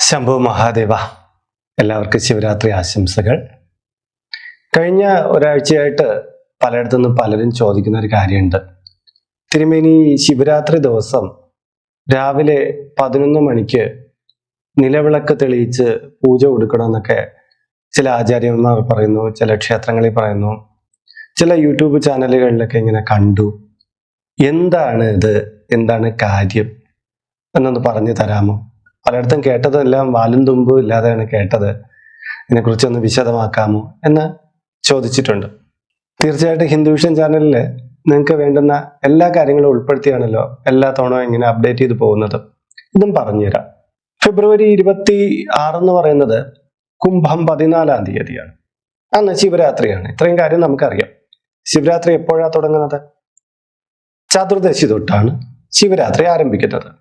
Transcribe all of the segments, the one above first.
ശംഭു മഹാദേവ, എല്ലാവർക്കും ശിവരാത്രി ആശംസകൾ. കഴിഞ്ഞ ഒരാഴ്ചയായിട്ട് പലയിടത്തുനിന്നും പലരും ചോദിക്കുന്ന ഒരു കാര്യമുണ്ട്. തിരുമേനി, ശിവരാത്രി ദിവസം രാവിലെ 11 മണിക്ക് നിലവിളക്ക് തെളിയിച്ച് പൂജ കൊടുക്കണമെന്നൊക്കെ ചില ആചാര്യന്മാർ പറയുന്നു, ചില ക്ഷേത്രങ്ങളിൽ പറയുന്നു, ചില യൂട്യൂബ് ചാനലുകളിലൊക്കെ ഇങ്ങനെ കണ്ടു. എന്താണ് ഇത്? എന്താണ് കാര്യം എന്നൊന്ന് പറഞ്ഞു തരാമോ? പലയിടത്തും കേട്ടതെല്ലാം വാലും തുമ്പും ഇല്ലാതെയാണ് കേട്ടത്. ഇതിനെക്കുറിച്ചൊന്ന് വിശദമാക്കാമോ എന്ന് ചോദിച്ചിട്ടുണ്ട്. തീർച്ചയായിട്ടും ഹിന്ദു വിഷൻ ചാനലിൽ നിങ്ങൾക്ക് വേണ്ടുന്ന എല്ലാ കാര്യങ്ങളും ഉൾപ്പെടുത്തിയാണല്ലോ എല്ലാ തവണയും ഇങ്ങനെ അപ്ഡേറ്റ് ചെയ്ത് പോകുന്നത്. ഇതും പറഞ്ഞുതരാം. ഫെബ്രുവരി 26 എന്ന് പറയുന്നത് കുംഭം 14-ാം തീയതിയാണ്. അന്ന് ശിവരാത്രിയാണ്. ഇത്രയും കാര്യം നമുക്കറിയാം. ശിവരാത്രി എപ്പോഴാണ് തുടങ്ങുന്നത്? ചതുർദശി തൊട്ടാണ് ശിവരാത്രി ആരംഭിക്കുന്നത്.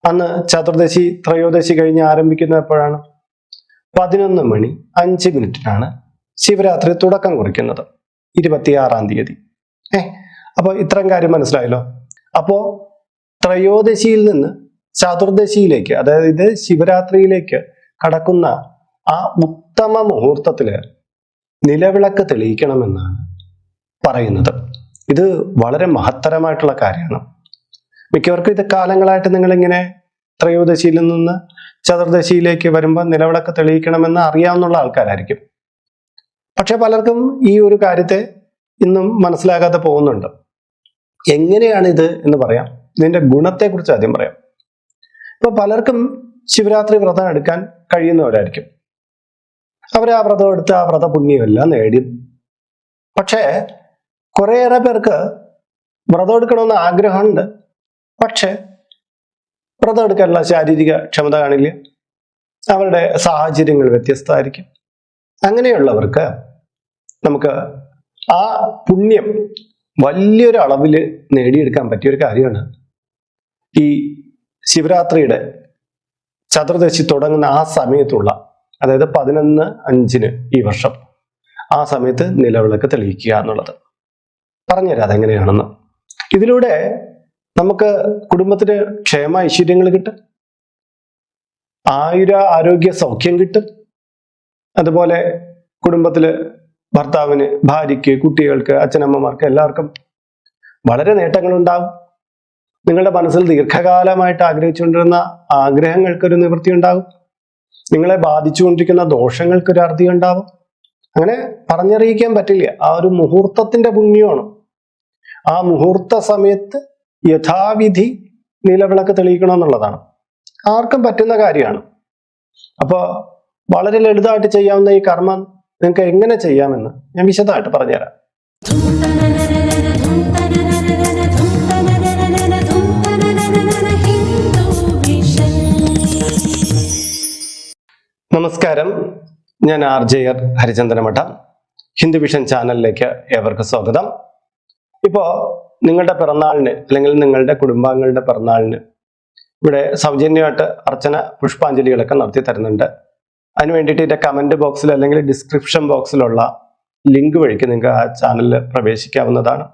അന്ന് ചതുർദശി ത്രയോദശി കഴിഞ്ഞ് ആരംഭിക്കുന്നത് എപ്പോഴാണ്? 11:05 ശിവരാത്രി തുടക്കം കുറിക്കുന്നത്, 26-ാം തീയതി. അപ്പോൾ ഇത്രയും കാര്യം മനസ്സിലായല്ലോ. അപ്പോൾ ത്രയോദശിയിൽ നിന്ന് ചതുർദശിയിലേക്ക്, അതായത് ശിവരാത്രിയിലേക്ക് കടക്കുന്ന ആ ഉത്തമ മുഹൂർത്തത്തില് നിലവിളക്ക് തെളിയിക്കണമെന്നാണ് പറയുന്നത്. ഇത് വളരെ മഹത്തരമായിട്ടുള്ള കാര്യമാണ്. മിക്കവർക്കും ഇത് കാലങ്ങളായിട്ട് നിങ്ങളിങ്ങനെ ത്രയോദശിയിൽ നിന്ന് ചതുർദശിയിലേക്ക് വരുമ്പോൾ നിലവിളക്ക് തെളിയിക്കണമെന്ന് അറിയാവുന്ന ആൾക്കാരായിരിക്കും. പക്ഷെ പലർക്കും ഈ ഒരു കാര്യത്തെ ഇന്നും മനസ്സിലാകാതെ പോകുന്നുണ്ട്. എങ്ങനെയാണ് ഇത് എന്ന് പറയാം. ഇതിന്റെ ഗുണത്തെക്കുറിച്ച് ആദ്യം പറയാം. ഇപ്പൊ പലർക്കും ശിവരാത്രി വ്രതം എടുക്കാൻ കഴിയുന്നവരായിരിക്കും. അവർ ആ വ്രതം എടുത്ത് ആ വ്രത പുണ്യമെല്ലാം നേടി. പക്ഷേ കുറേയേറെ പേർക്ക് വ്രതം എടുക്കണമെന്ന് ആഗ്രഹമുണ്ട്. പക്ഷെ വ്രതം എടുക്കാനുള്ള ശാരീരിക ക്ഷമത കാണില്ല. അവരുടെ സാഹചര്യങ്ങൾ വ്യത്യസ്തമായിരിക്കും. അങ്ങനെയുള്ളവർക്ക് നമുക്ക് ആ പുണ്യം വലിയൊരു അളവിൽ നേടിയെടുക്കാൻ പറ്റിയൊരു കാര്യമാണ് ഈ ശിവരാത്രിയുടെ ചതുർദശി തുടങ്ങുന്ന ആ സമയത്തുള്ള, അതായത് 11/5 ഈ വർഷം ആ സമയത്ത് നിലവിളക്ക് തെളിയിക്കുക എന്നുള്ളത്. പറഞ്ഞുതരാം അതെങ്ങനെയാണെന്ന്. ഇതിലൂടെ നമുക്ക് കുടുംബത്തിന് ക്ഷേമ ഐശ്വര്യങ്ങൾ കിട്ടും, ആരോഗ്യ സൗഖ്യം കിട്ടും. അതുപോലെ കുടുംബത്തില് ഭർത്താവിന്, ഭാര്യയ്ക്ക്, കുട്ടികൾക്ക്, അച്ഛനമ്മമാർക്ക് എല്ലാവർക്കും വളരെ നേട്ടങ്ങൾ ഉണ്ടാകും. നിങ്ങളുടെ മനസ്സിൽ ദീർഘകാലമായിട്ട് ആഗ്രഹിച്ചുകൊണ്ടിരുന്ന ആഗ്രഹങ്ങൾക്കൊരു നിവൃത്തി ഉണ്ടാകും. നിങ്ങളെ ബാധിച്ചുകൊണ്ടിരിക്കുന്ന ദോഷങ്ങൾക്കൊരു അറുതി ഉണ്ടാവും. അങ്ങനെ പറഞ്ഞറിയിക്കാൻ പറ്റില്ല. ആ ഒരു മുഹൂർത്തത്തിന്റെ പുണ്യമാണ്. ആ മുഹൂർത്ത സമയത്ത് യഥാവിധി നിലവിളക്ക് തെളിയിക്കണമെന്നുള്ളതാണ്. ആർക്കും പറ്റുന്ന കാര്യമാണ്. അപ്പോൾ വളരെ ലളിതമായിട്ട് ചെയ്യാവുന്ന ഈ കർമ്മം നിങ്ങൾക്ക് എങ്ങനെ ചെയ്യാമെന്ന് ഞാൻ വിശദമായിട്ട് പറഞ്ഞുതരാം. നമസ്കാരം, ഞാൻ RJR ഹരിചന്ദ്രമഠം. ഹിന്ദു വിഷൻ ചാനലിലേക്ക് ഏവർക്കും സ്വാഗതം. ഇപ്പോ നിങ്ങളുടെ പിറന്നാളിന് അല്ലെങ്കിൽ നിങ്ങളുടെ കുടുംബാംഗങ്ങളുടെ പിറന്നാളിന് ഇവിടെ സൗജന്യമായിട്ട് അർച്ചന പുഷ്പാഞ്ജലികളൊക്കെ നടത്തി തരുന്നുണ്ട്. അതിന് വേണ്ടിയിട്ട് ഇതിന്റെ കമന്റ് ബോക്സിൽ അല്ലെങ്കിൽ ഡിസ്ക്രിപ്ഷൻ ബോക്സിലുള്ള ലിങ്ക് വഴിക്ക് നിങ്ങൾക്ക് ആ ചാനലിൽ പ്രവേശിക്കാവുന്നതാണ്.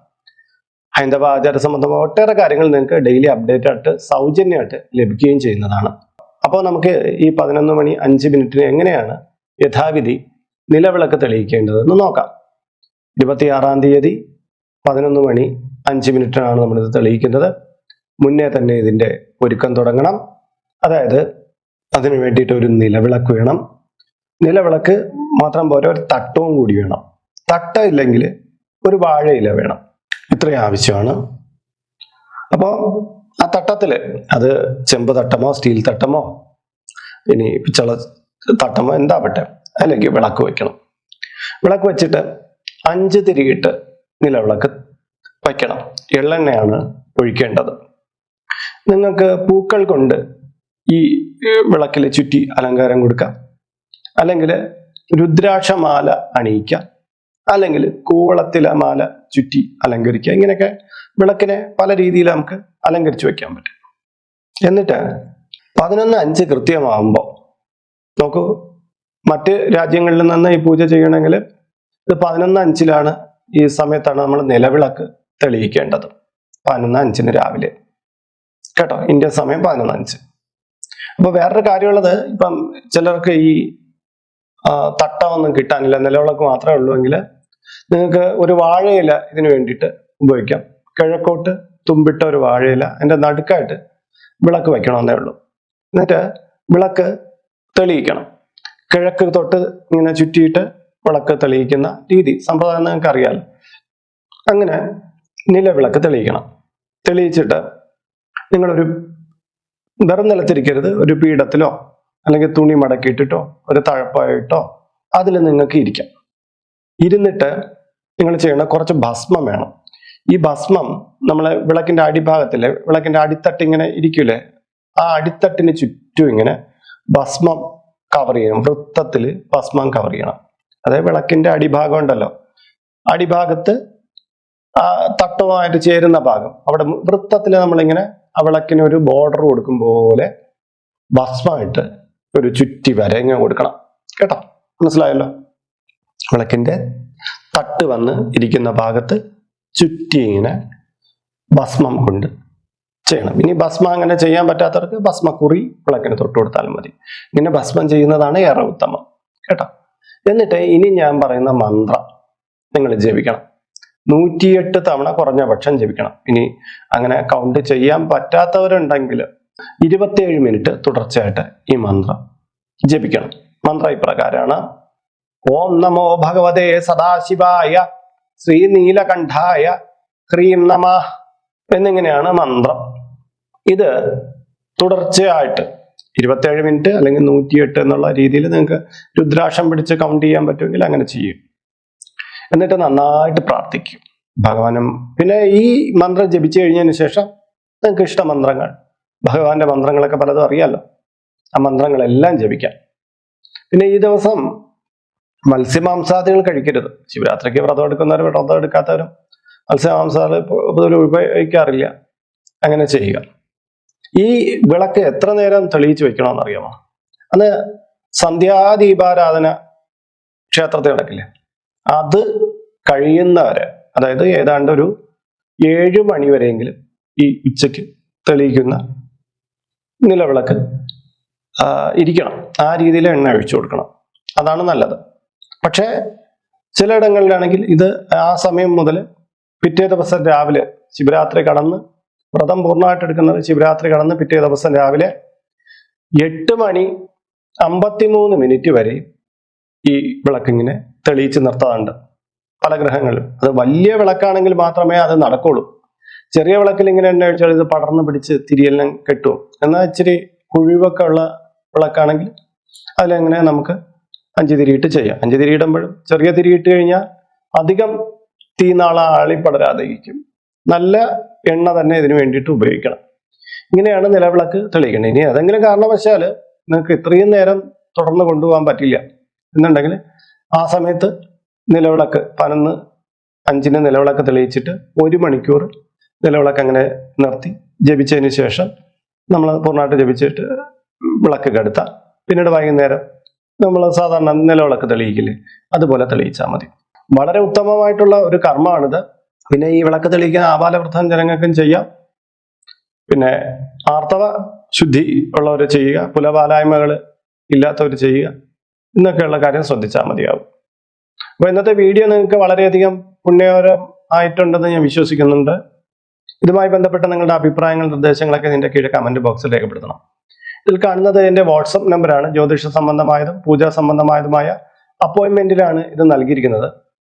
ഹൈന്ദവ ആചാര സംബന്ധമായ ഒട്ടേറെ കാര്യങ്ങൾ നിങ്ങൾക്ക് ഡെയിലി അപ്ഡേറ്റ് ആയിട്ട് സൗജന്യമായിട്ട് ലഭിക്കുകയും ചെയ്യുന്നതാണ്. അപ്പോൾ നമുക്ക് ഈ 11:05 എങ്ങനെയാണ് യഥാവിധി നിലവിളക്ക് തെളിയിക്കേണ്ടതെന്ന് നോക്കാം. 26-ാം തീയതി 11:05 നമ്മളിത് തെളിയിക്കുന്നത്. മുന്നേ തന്നെ ഇതിന്റെ ഒരുക്കം തുടങ്ങണം. അതായത് അതിനു വേണ്ടിയിട്ട് ഒരു നിലവിളക്ക് വേണം. നിലവിളക്ക് മാത്രം പോരാ, ഒരു തട്ടവും കൂടി വേണം. തട്ട ഇല്ലെങ്കിൽ ഒരു വാഴയില വേണം. ഇത്രയും ആവശ്യമാണ്. അപ്പോൾ ആ തട്ടത്തില്, അത് ചെമ്പ് തട്ടമോ സ്റ്റീൽ തട്ടമോ ഇനി പിച്ചള തട്ടമോ എന്താവട്ടെ, അല്ലെങ്കിൽ വിളക്ക് വെക്കണം. വിളക്ക് വെച്ചിട്ട് 5 തിരിയിട്ട് നിലവിളക്ക് വയ്ക്കണം. എള്ളെണ്ണയാണ് ഒഴിക്കേണ്ടത്. നിങ്ങൾക്ക് പൂക്കൾ കൊണ്ട് ഈ വിളക്കിൽ ചുറ്റി അലങ്കാരം കൊടുക്കാം, അല്ലെങ്കിൽ രുദ്രാക്ഷമാല അണിയിക്കാം, അല്ലെങ്കിൽ കൂവളത്തില മാല ചുറ്റി അലങ്കരിക്കുക. ഇങ്ങനെയൊക്കെ വിളക്കിനെ പല രീതിയിൽ നമുക്ക് അലങ്കരിച്ചു വെക്കാൻ പറ്റും. എന്നിട്ട് 11:05 കൃത്യമാകുമ്പോൾ നോക്കൂ, മറ്റ് രാജ്യങ്ങളിൽ നിന്ന് ഈ പൂജ ചെയ്യണമെങ്കിൽ ഇത് 11:05 ഈ സമയത്താണ് നമ്മൾ നിലവിളക്ക് തെളിയിക്കേണ്ടത്. 11:05 രാവിലെ കേട്ടോ, ഇന്ത്യ സമയം 11:05. അപ്പൊ വേറൊരു കാര്യമുള്ളത്, ഇപ്പം ചിലർക്ക് ഈ തട്ടമൊന്നും കിട്ടാനില്ല, നിലവിളക്ക് മാത്രമേ ഉള്ളൂ എങ്കിൽ നിങ്ങൾക്ക് ഒരു വാഴയില ഇതിനു വേണ്ടിയിട്ട് ഉപയോഗിക്കാം. കിഴക്കോട്ട് തുമ്പിട്ട ഒരു വാഴയില, അതിന്റെ നടുക്കായിട്ട് വിളക്ക് വയ്ക്കണമെന്നേ ഉള്ളൂ. എന്നിട്ട് വിളക്ക് തെളിയിക്കണം. കിഴക്ക് തൊട്ട് ഇങ്ങനെ ചുറ്റിയിട്ട് വിളക്ക് തെളിയിക്കുന്ന രീതി സമ്പ്രദായം നിങ്ങൾക്ക് അറിയാമല്ലോ. അങ്ങനെ നിലവിളക്ക് തെളിയിക്കണം. തെളിയിച്ചിട്ട് നിങ്ങളൊരു വെറും നിലത്തിരിക്കരുത്, ഒരു പീഠത്തിലോ അല്ലെങ്കിൽ തുണി മടക്കിയിട്ടിട്ടോ ഒരു തഴപ്പായിട്ടോ അതിൽ നിങ്ങൾക്ക് ഇരിക്കാം. ഇരുന്നിട്ട് നിങ്ങൾ ചെയ്യണ കുറച്ച് ഭസ്മം വേണം. ഈ ഭസ്മം നമ്മളെ വിളക്കിന്റെ അടിഭാഗത്തിലെ വിളക്കിന്റെ അടിത്തട്ട് ഇങ്ങനെ ഇരിക്കൂലേ, ആ അടിത്തട്ടിന് ചുറ്റും ഇങ്ങനെ ഭസ്മം കവർ ചെയ്യണം. വൃത്തത്തിൽ ഭസ്മം കവർ ചെയ്യണം. അതായത് വിളക്കിന്റെ അടിഭാഗം ഉണ്ടല്ലോ, അടിഭാഗത്ത് ആ തട്ടവുമായിട്ട് ചേരുന്ന ഭാഗം, അവിടെ വൃത്തത്തിൽ നമ്മളിങ്ങനെ ആ വിളക്കിന് ഒരു ബോർഡർ കൊടുക്കും പോലെ ഭസ്മമായിട്ട് ഒരു ചുറ്റി വര ഇങ്ങനെ കൊടുക്കണം. കേട്ടോ, മനസ്സിലായല്ലോ? വിളക്കിന്റെ തട്ട് വന്ന് ഇരിക്കുന്ന ഭാഗത്ത് ചുറ്റി ഇങ്ങനെ ഭസ്മം കൊണ്ട് ചെയ്യണം. ഇനി ഭസ്മം അങ്ങനെ ചെയ്യാൻ പറ്റാത്തവർക്ക് ഭസ്മക്കുറി വിളക്കിന് തൊട്ട് കൊടുത്താലും മതി. ഇങ്ങനെ ഭസ്മം ചെയ്യുന്നതാണ് ഏറെ ഉത്തമം. കേട്ടോ, എന്നിട്ട് ഇനി ഞാൻ പറയുന്ന മന്ത്രം നിങ്ങൾ ജപിക്കണം. 108 തവണ കുറഞ്ഞ പക്ഷം ജപിക്കണം. ഇനി അങ്ങനെ കൗണ്ട് ചെയ്യാൻ പറ്റാത്തവരുണ്ടെങ്കിൽ 27 മിനിറ്റ് തുടർച്ചയായിട്ട് ഈ മന്ത്രം ജപിക്കണം. മന്ത്രം ഇപ്രകാരമാണ്: ഓം നമോ ഭഗവതേ സദാശിവായ ശ്രീനീലകണ്ഠായ ഹ്രീം നമഃ എന്നിങ്ങനെയാണ് മന്ത്രം. ഇത് തുടർച്ചയായിട്ട് 27 മിനിറ്റ് അല്ലെങ്കിൽ 108 എന്നുള്ള രീതിയിൽ നിങ്ങൾക്ക് രുദ്രാക്ഷം പിടിച്ച് കൗണ്ട് ചെയ്യാൻ പറ്റുമെങ്കിൽ അങ്ങനെ ചെയ്യും. എന്നിട്ട് നന്നായിട്ട് പ്രാർത്ഥിക്കും ഭഗവാനും. പിന്നെ ഈ മന്ത്രം ജപിച്ചു കഴിഞ്ഞതിന് ശേഷം നിങ്ങൾക്ക് ഇഷ്ട മന്ത്രങ്ങൾ, ഭഗവാന്റെ മന്ത്രങ്ങളൊക്കെ പലതും അറിയാലോ, ആ മന്ത്രങ്ങളെല്ലാം ജപിക്കാം. പിന്നെ ഈ ദിവസം മത്സ്യമാംസാദികൾ കഴിക്കരുത്. ശിവരാത്രിക്ക് വ്രതം എടുക്കുന്നവരും വ്രതം എടുക്കാത്തവരും മത്സ്യമാംസാദികൾ പൊതുവെ ഉപയോഗിക്കാറില്ല. അങ്ങനെ ചെയ്യുക. ഈ വിളക്ക് എത്ര നേരം തെളിയിച്ച് വെക്കണമെന്ന് അറിയാമോ? അന്ന് സന്ധ്യാദീപാരാധന ക്ഷേത്രത്തിൽ നടക്കില്ലേ, അത് കഴിയുന്നവരെ, അതായത് ഏതാണ്ട് ഒരു 7 മണി വരെയെങ്കിലും ഈ ഉച്ചയ്ക്ക് തെളിയിക്കുന്ന നിലവിളക്ക് ഇരിക്കണം. ആ രീതിയിൽ എണ്ണ ഒഴിച്ചു കൊടുക്കണം. അതാണ് നല്ലത്. പക്ഷേ ചിലയിടങ്ങളിലാണെങ്കിൽ ഇത് ആ സമയം മുതൽ പിറ്റേ ദിവസം രാവിലെ, ശിവരാത്രി കടന്ന് വ്രതം പൂർണ്ണമായിട്ട് എടുക്കുന്നത് ശിവരാത്രി കടന്ന് പിറ്റേ ദിവസം രാവിലെ 8:53 വരെ ഈ വിളക്കിങ്ങനെ തെളിയിച്ച് നിർത്താറുണ്ട് പല ഗ്രഹങ്ങളിലും. അത് വലിയ വിളക്കാണെങ്കിൽ മാത്രമേ അത് നടക്കുള്ളൂ. ചെറിയ വിളക്കിൽ ഇങ്ങനെ എണ്ണ ഒഴിച്ചാൽ ഇത് പടർന്ന് പിടിച്ച് തിരിയെല്ലാം കെട്ടും. എന്നാൽ ഇച്ചിരി കുഴിവൊക്കെ ഉള്ള വിളക്കാണെങ്കിൽ അതിലെങ്ങനെ നമുക്ക് 5 തിരിയിട്ട് ചെയ്യാം. 5 തിരിയിടുമ്പോഴും ചെറിയ തിരിയിട്ട് കഴിഞ്ഞാൽ അധികം തീനാള ആളിപ്പടരാതെ ഇരിക്കും. നല്ല എണ്ണ തന്നെ ഇതിനു വേണ്ടിയിട്ട് ഉപയോഗിക്കണം. ഇങ്ങനെയാണ് നിലവിളക്ക് തെളിയിക്കേണ്ടത്. ഇനി ഏതെങ്കിലും കാരണവശാൽ നിങ്ങൾക്ക് ഇത്രയും നേരം തുടർന്ന് കൊണ്ടുപോകാൻ പറ്റില്ല എന്നുണ്ടെങ്കിൽ ആ സമയത്ത് നിലവിളക്ക് 11:05 നിലവിളക്ക് തെളിയിച്ചിട്ട് 1 മണിക്കൂർ നിലവിളക്ക് അങ്ങനെ നിർത്തി ജപിച്ചതിന് ശേഷം നമ്മൾ പൂർണ്ണമായിട്ട് ജപിച്ചിട്ട് വിളക്ക് കെടുത്താം. പിന്നീട് വൈകുന്നേരം നമ്മൾ സാധാരണ നിലവിളക്ക് തെളിയിക്കില്ലേ, അതുപോലെ തെളിയിച്ചാൽ മതി. വളരെ ഉത്തമമായിട്ടുള്ള ഒരു കർമ്മമാണിത്. പിന്നെ ഈ വിളക്ക് തെളിയിക്കാൻ ആബാലവൃദ്ധം ജനങ്ങൾക്കും ചെയ്യാം. പിന്നെ ആർത്തവ ശുദ്ധി ഉള്ളവർ ചെയ്യുക, കുലപാലായ്മകൾ ഇല്ലാത്തവർ ചെയ്യുക, എന്നൊക്കെയുള്ള കാര്യം ശ്രദ്ധിച്ചാൽ മതിയാവും. അപ്പൊ ഇന്നത്തെ വീഡിയോ നിങ്ങൾക്ക് വളരെയധികം പുണ്യകരം ആയിട്ടുണ്ടെന്ന് ഞാൻ വിശ്വസിക്കുന്നുണ്ട്. ഇതുമായി ബന്ധപ്പെട്ട നിങ്ങളുടെ അഭിപ്രായങ്ങൾ, നിർദ്ദേശങ്ങളൊക്കെ ഇതിന്റെ കീഴെ കമന്റ് ബോക്സിൽ രേഖപ്പെടുത്തണം. ഇതിൽ കാണുന്നത് എന്റെ വാട്സപ്പ് നമ്പറാണ്. ജ്യോതിഷ സംബന്ധമായതും പൂജാ സംബന്ധമായതുമായ അപ്പോയിന്റ്മെന്റിലാണ് ഇത് നൽകിയിരിക്കുന്നത്.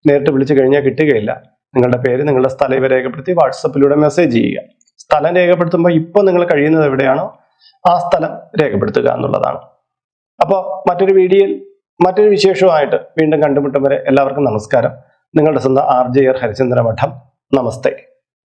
നേരിട്ട് വിളിച്ചു കഴിഞ്ഞാൽ കിട്ടുകയില്ല. നിങ്ങളുടെ പേര്, നിങ്ങളുടെ സ്ഥലം ഇവ രേഖപ്പെടുത്തി വാട്സപ്പിലൂടെ മെസ്സേജ് ചെയ്യുക. സ്ഥലം രേഖപ്പെടുത്തുമ്പോൾ ഇപ്പോൾ നിങ്ങൾ കഴിയുന്നത് എവിടെയാണോ ആ സ്ഥലം രേഖപ്പെടുത്തുക എന്നുള്ളതാണ്. അപ്പോൾ മറ്റൊരു വീഡിയോയിൽ മറ്റൊരു വിശേഷവുമായിട്ട് വീണ്ടും കണ്ടുമുട്ടും വരെ എല്ലാവർക്കും നമസ്കാരം. നിങ്ങളുടെ സ്വന്തം RJ ഹരിചന്ദ്ര മഠം. നമസ്തേ.